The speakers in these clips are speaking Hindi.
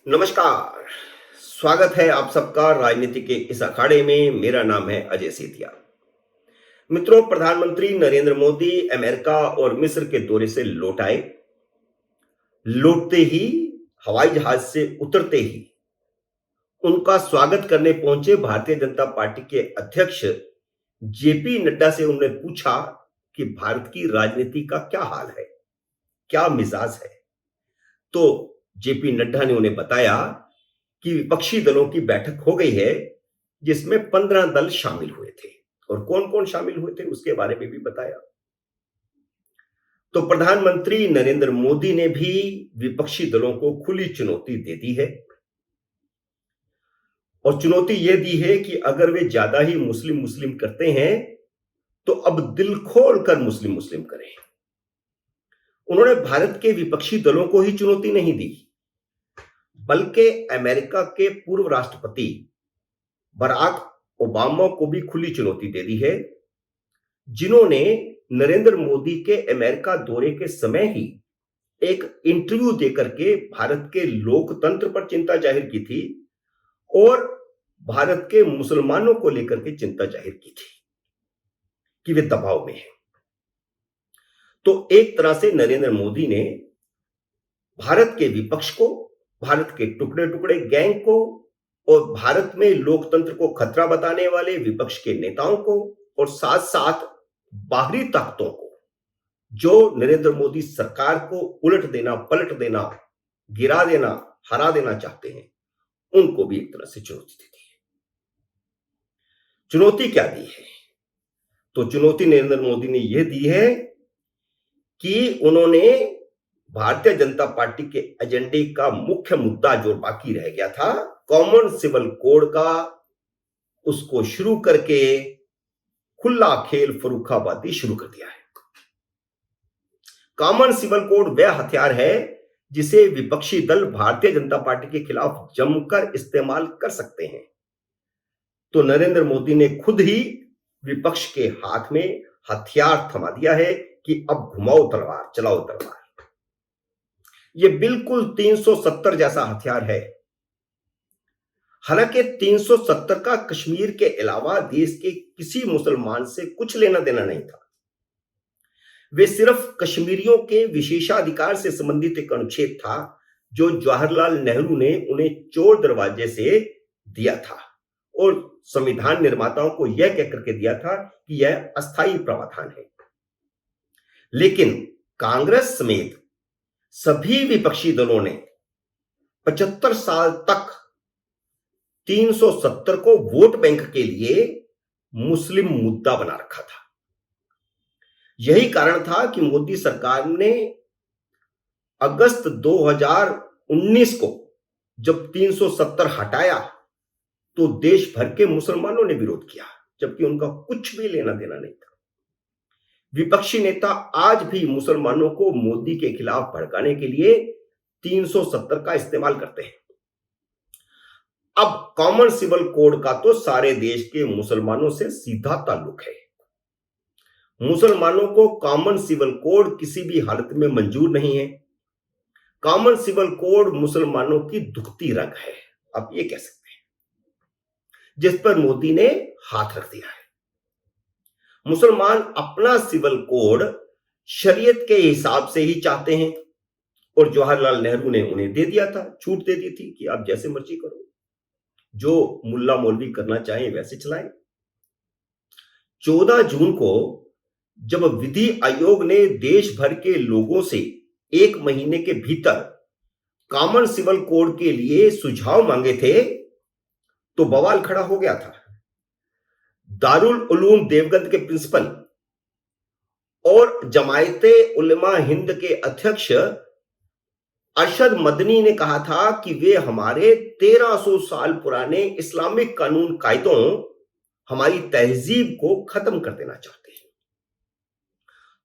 नमस्कार। स्वागत है आप सबका राजनीति के इस अखाड़े में। मेरा नाम है अजय सेठिया। मित्रों, प्रधानमंत्री नरेंद्र मोदी अमेरिका और मिस्र के दौरे से लौट आए। लौटते ही, हवाई जहाज से उतरते ही उनका स्वागत करने पहुंचे भारतीय जनता पार्टी के अध्यक्ष जेपी नड्डा से उन्होंने पूछा कि भारत की राजनीति का क्या हाल है, क्या मिजाज है। तो जेपी नड्डा ने उन्हें बताया कि विपक्षी दलों की बैठक हो गई है, जिसमें 15 दल शामिल हुए थे। और कौन कौन शामिल हुए थे उसके बारे में भी बताया। तो प्रधानमंत्री नरेंद्र मोदी ने भी विपक्षी दलों को खुली चुनौती दे दी है। और चुनौती यह दी है कि अगर वे ज्यादा ही मुस्लिम मुस्लिम करते हैं तो अब दिल खोल कर मुस्लिम मुस्लिम करें। उन्होंने भारत के विपक्षी दलों को ही चुनौती नहीं दी, बल्कि अमेरिका के पूर्व राष्ट्रपति बराक ओबामा को भी खुली चुनौती दे दी है, जिन्होंने नरेंद्र मोदी के अमेरिका दौरे के समय ही एक इंटरव्यू देकर के भारत के लोकतंत्र पर चिंता जाहिर की थी और भारत के मुसलमानों को लेकर के चिंता जाहिर की थी कि वे दबाव में हैं। तो एक तरह से नरेंद्र मोदी ने भारत के विपक्ष को, भारत के टुकड़े टुकड़े गैंग को और भारत में लोकतंत्र को खतरा बताने वाले विपक्ष के नेताओं को और साथ साथ बाहरी ताकतों को, जो नरेंद्र मोदी सरकार को उलट देना, पलट देना, गिरा देना, हरा देना चाहते हैं, उनको भी एक तरह से चुनौती दी है। चुनौती क्या दी है? तो चुनौती नरेंद्र मोदी ने यह दी है कि उन्होंने भारतीय जनता पार्टी के एजेंडे का मुख्य मुद्दा जो बाकी रह गया था, कॉमन सिविल कोड का, उसको शुरू करके खुला खेल फर्रुखाबादी शुरू कर दिया है। कॉमन सिविल कोड वह हथियार है जिसे विपक्षी दल भारतीय जनता पार्टी के खिलाफ जमकर इस्तेमाल कर सकते हैं। तो नरेंद्र मोदी ने खुद ही विपक्ष के हाथ में हथियार थमा दिया है कि अब घुमाओ तलवार, चलाओ तलवार। यह बिल्कुल 370 जैसा हथियार है। हालांकि 370 का कश्मीर के अलावा देश के किसी मुसलमान से कुछ लेना देना नहीं था। वे सिर्फ कश्मीरियों के विशेषाधिकार से संबंधित एक अनुच्छेद था जो जवाहरलाल नेहरू ने उन्हें चोर दरवाजे से दिया था और संविधान निर्माताओं को यह कहकर के दिया था कि यह अस्थायी प्रावधान है। लेकिन कांग्रेस समेत सभी विपक्षी दलों ने 75 साल तक 370 को वोट बैंक के लिए मुस्लिम मुद्दा बना रखा था। यही कारण था कि मोदी सरकार ने अगस्त 2019 को जब 370 हटाया तो देश भर के मुसलमानों ने विरोध किया, जबकि उनका कुछ भी लेना देना नहीं था। विपक्षी नेता आज भी मुसलमानों को मोदी के खिलाफ भड़काने के लिए 370 का इस्तेमाल करते हैं। अब कॉमन सिविल कोड का तो सारे देश के मुसलमानों से सीधा ताल्लुक है। मुसलमानों को कॉमन सिविल कोड किसी भी हालत में मंजूर नहीं है। कॉमन सिविल कोड मुसलमानों की दुखती रग है, आप ये कह सकते हैं, जिस पर मोदी ने हाथ रख दिया है। मुसलमान अपना सिविल कोड शरीयत के हिसाब से ही चाहते हैं और जवाहरलाल नेहरू ने उन्हें दे दिया था, छूट दे दी थी कि आप जैसे मर्जी करो, जो मुल्ला मौलवी करना चाहें वैसे चलाएं। 14 जून को जब विधि आयोग ने देश भर के लोगों से 1 महीने के भीतर कॉमन सिविल कोड के लिए सुझाव मांगे थे तो बवाल खड़ा हो गया था। दारुल उलूम देवबंद के प्रिंसिपल और जमायते उलमा हिंद के अध्यक्ष अरशद मदनी ने कहा था कि वे हमारे 1300 साल पुराने इस्लामिक कानून कायदों, हमारी तहजीब को खत्म कर देना चाहते हैं।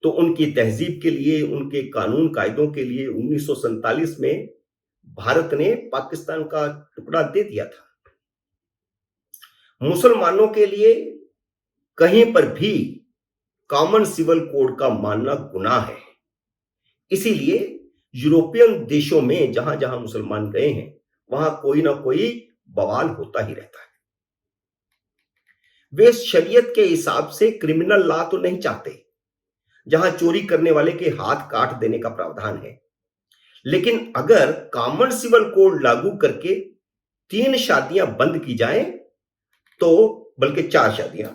तो उनकी तहजीब के लिए, उनके कानून कायदों के लिए 1947 में भारत ने पाकिस्तान का टुकड़ा दे दिया था। मुसलमानों के लिए कहीं पर भी कॉमन सिविल कोड का मानना गुनाह है। इसीलिए यूरोपियन देशों में जहां जहां मुसलमान गए हैं वहां कोई ना कोई बवाल होता ही रहता है। वे शरीयत के हिसाब से क्रिमिनल लॉ तो नहीं चाहते जहां चोरी करने वाले के हाथ काट देने का प्रावधान है, लेकिन अगर कॉमन सिविल कोड लागू करके 3 शादियां बंद की जाएं तो, बल्कि 4 शादियां,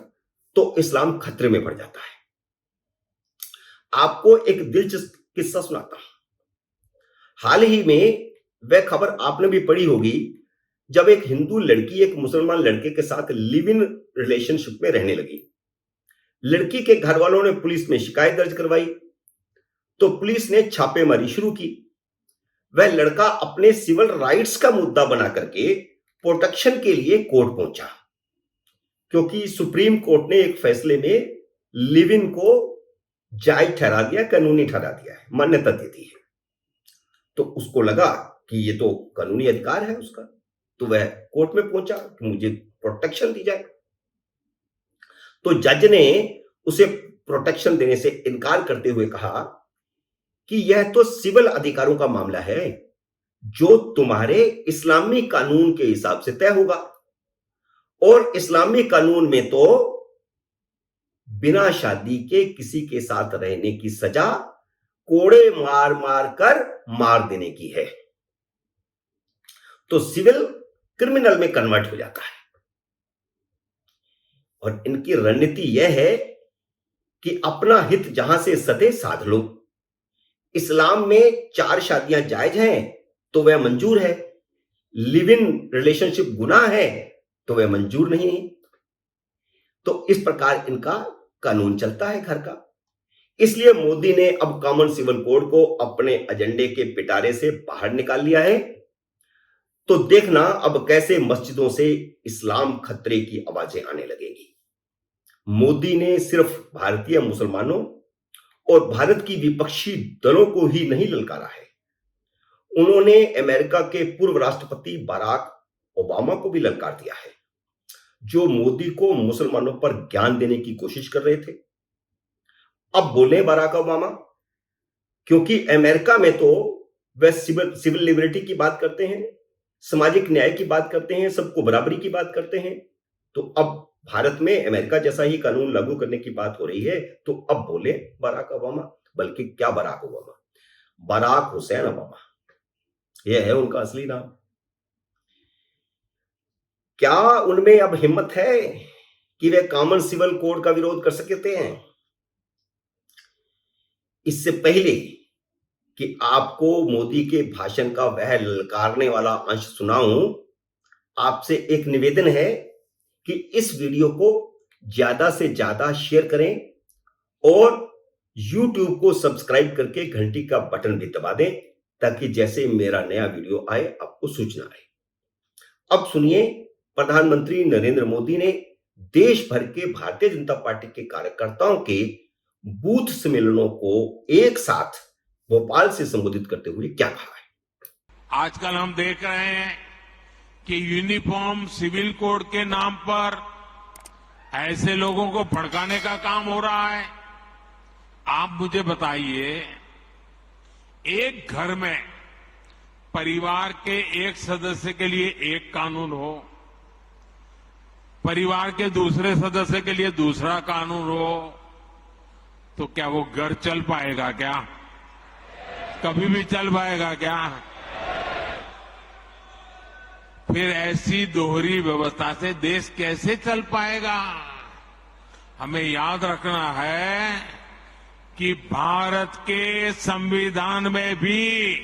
तो इस्लाम खतरे में पड़ जाता है। आपको एक दिलचस्प किस्सा सुनाता हूं। हाल ही में वह खबर आपने भी पढ़ी होगी, जब एक हिंदू लड़की एक मुसलमान लड़के के साथ लिव इन रिलेशनशिप में रहने लगी। लड़की के घर वालों ने पुलिस में शिकायत दर्ज करवाई तो पुलिस ने छापेमारी शुरू की। वह लड़का अपने सिविल राइट्स का मुद्दा बना करके प्रोटेक्शन के लिए कोर्ट पहुंचा, क्योंकि सुप्रीम कोर्ट ने एक फैसले में लिव इन को जायज ठहरा दिया, कानूनी ठहरा दिया है, मान्यता दे दी है। तो उसको लगा कि ये तो कानूनी अधिकार है उसका, तो वह कोर्ट में पहुंचा कि मुझे प्रोटेक्शन दी जाए। तो जज ने उसे प्रोटेक्शन देने से इनकार करते हुए कहा कि यह तो सिविल अधिकारों का मामला है जो तुम्हारे इस्लामी कानून के हिसाब से तय होगा, और इस्लामी कानून में तो बिना शादी के किसी के साथ रहने की सजा कोड़े मार मार कर मार देने की है। तो सिविल क्रिमिनल में कन्वर्ट हो जाता है। और इनकी रणनीति यह है कि अपना हित जहां से सधे साध लो। इस्लाम में 4 शादियां जायज हैं तो वह मंजूर है, लिव इन रिलेशनशिप गुनाह है तो वह मंजूर नहीं है। तो इस प्रकार इनका कानून चलता है घर का। इसलिए मोदी ने अब कॉमन सिविल कोड को अपने एजेंडे के पिटारे से बाहर निकाल लिया है। तो देखना अब कैसे मस्जिदों से इस्लाम खतरे की आवाजें आने लगेगी। मोदी ने सिर्फ भारतीय मुसलमानों और भारत की विपक्षी दलों को ही नहीं ललकारा है, उन्होंने अमेरिका के पूर्व राष्ट्रपति बराक ओबामा को भी ललकार दिया है, जो मोदी को मुसलमानों पर ज्ञान देने की कोशिश कर रहे थे। अब बोले बराक ओबामा, क्योंकि अमेरिका में तो वह सिविल लिबर्टी की बात करते हैं, सामाजिक न्याय की बात करते हैं, सबको बराबरी की बात करते हैं। तो अब भारत में अमेरिका जैसा ही कानून लागू करने की बात हो रही है, तो अब बोले बराक ओबामा, बल्कि क्या Barack Obama, Barack Hussein Obama, यह है उनका असली नाम। क्या उनमें अब हिम्मत है कि वे कॉमन सिविल कोड का विरोध कर सकते हैं? इससे पहले कि आपको मोदी के भाषण का वह ललकारने वाला अंश सुनाऊं, आपसे एक निवेदन है कि इस वीडियो को ज्यादा से ज्यादा शेयर करें और YouTube को सब्सक्राइब करके घंटी का बटन भी दबा दें, ताकि जैसे मेरा नया वीडियो आए आपको सूचना आए। अब सुनिए, प्रधानमंत्री नरेंद्र मोदी ने देश भर के भारतीय जनता पार्टी के कार्यकर्ताओं के बूथ सम्मेलनों को एक साथ भोपाल से संबोधित करते हुए क्या कहा है। आजकल हम देख रहे हैं कि यूनिफॉर्म सिविल कोड के नाम पर ऐसे लोगों को भड़काने का काम हो रहा है। आप मुझे बताइए, एक घर में परिवार के एक सदस्य के लिए एक कानून हो, परिवार के दूसरे सदस्य के लिए दूसरा कानून हो, तो क्या वो घर चल पाएगा? क्या कभी भी चल पाएगा क्या? फिर ऐसी दोहरी व्यवस्था से देश कैसे चल पाएगा? हमें याद रखना है कि भारत के संविधान में भी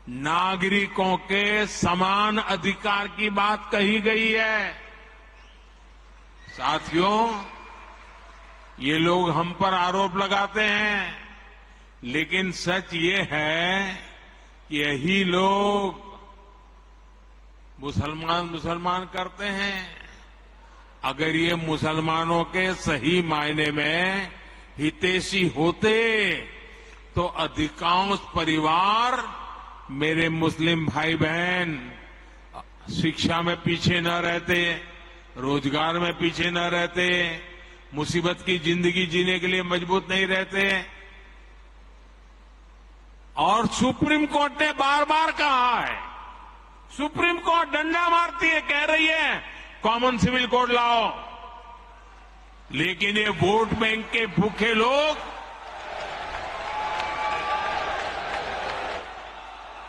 नागरिकों के समान अधिकार की बात कही गई है। साथियों, ये लोग हम पर आरोप लगाते हैं, लेकिन सच ये है कि यही लोग मुसलमान करते हैं। अगर ये मुसलमानों के सही मायने में हितैषी होते तो अधिकांश परिवार, मेरे मुस्लिम भाई बहन, शिक्षा में पीछे न रहते, रोजगार में पीछे न रहते, मुसीबत की जिंदगी जीने के लिए मजबूत नहीं रहते। और सुप्रीम कोर्ट ने बार बार कहा है सुप्रीम कोर्ट डंडा मारती है, कह रही है कॉमन सिविल कोड लाओ, लेकिन ये वोट बैंक के भूखे लोग